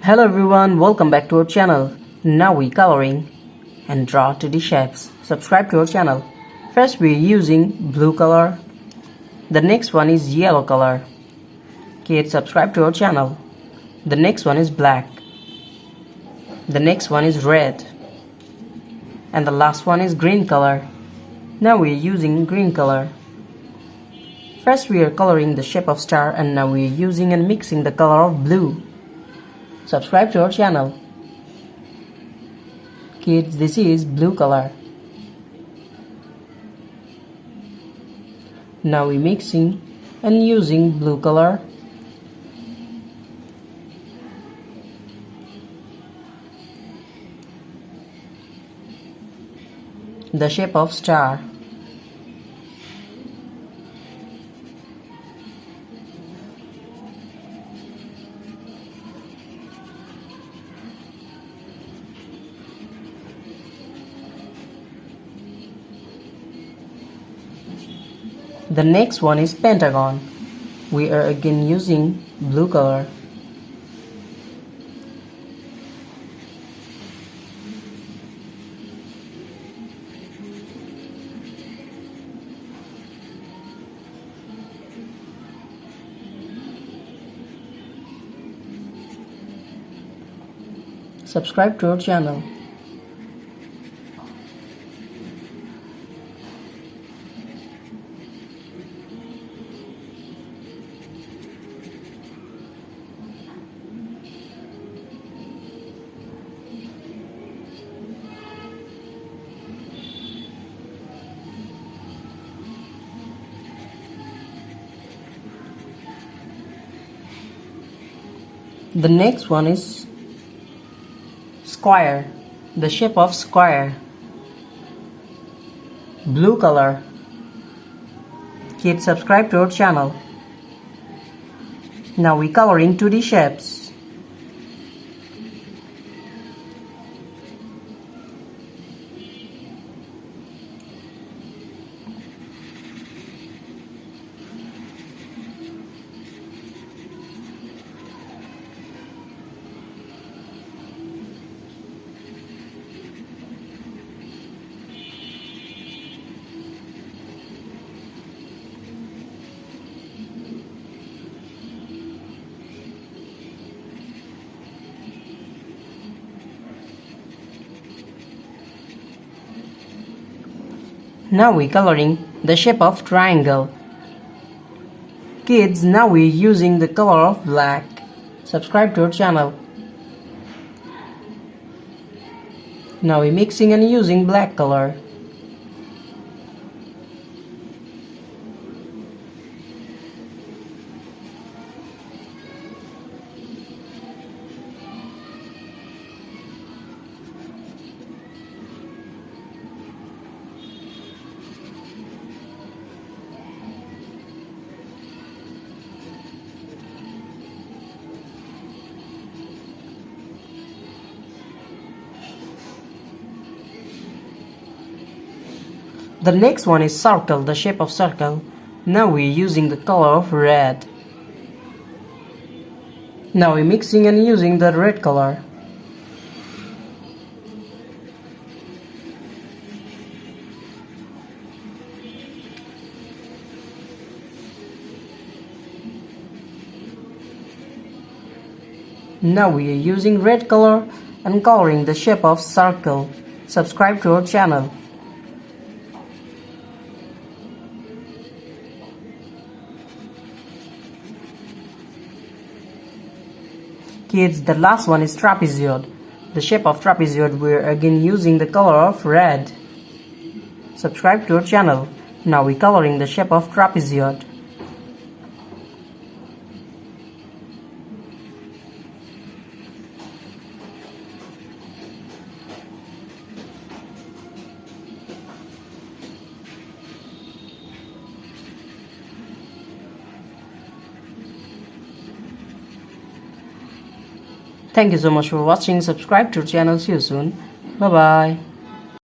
Hello everyone, welcome back to our channel. Now we coloring and draw 2D shapes. Subscribe to our channel. First we are using blue color. The next one is yellow color. Kids, subscribe to our channel. The next one is black. The next one is red. And the last one is green color. Now we are using green color. First we are coloring the shape of star, and now we are using and mixing the color of blue. Subscribe to our channel. Kids, this is blue color. Now we mixing and using blue color. The shape of star. The next one is pentagon. We are again using blue color. Subscribe to our channel. The next one is square. The shape of square. Blue color. Kids, subscribe to our channel. Now we coloring 2D shapes. Now we coloring the shape of triangle. Kids, now we using the color of black. Subscribe to our channel. Now we mixing and using black color. The next one is circle, the shape of circle. Now we're using the color of red. Now we're mixing and using the red color. Now we are using red color and coloring the shape of circle. Subscribe to our channel. Kids, the last one is trapezoid. The shape of trapezoid, we're again using the color of red. Subscribe to our channel. Now we're coloring the shape of trapezoid. Thank you so much for watching. Subscribe to our channel. See you soon. Bye bye.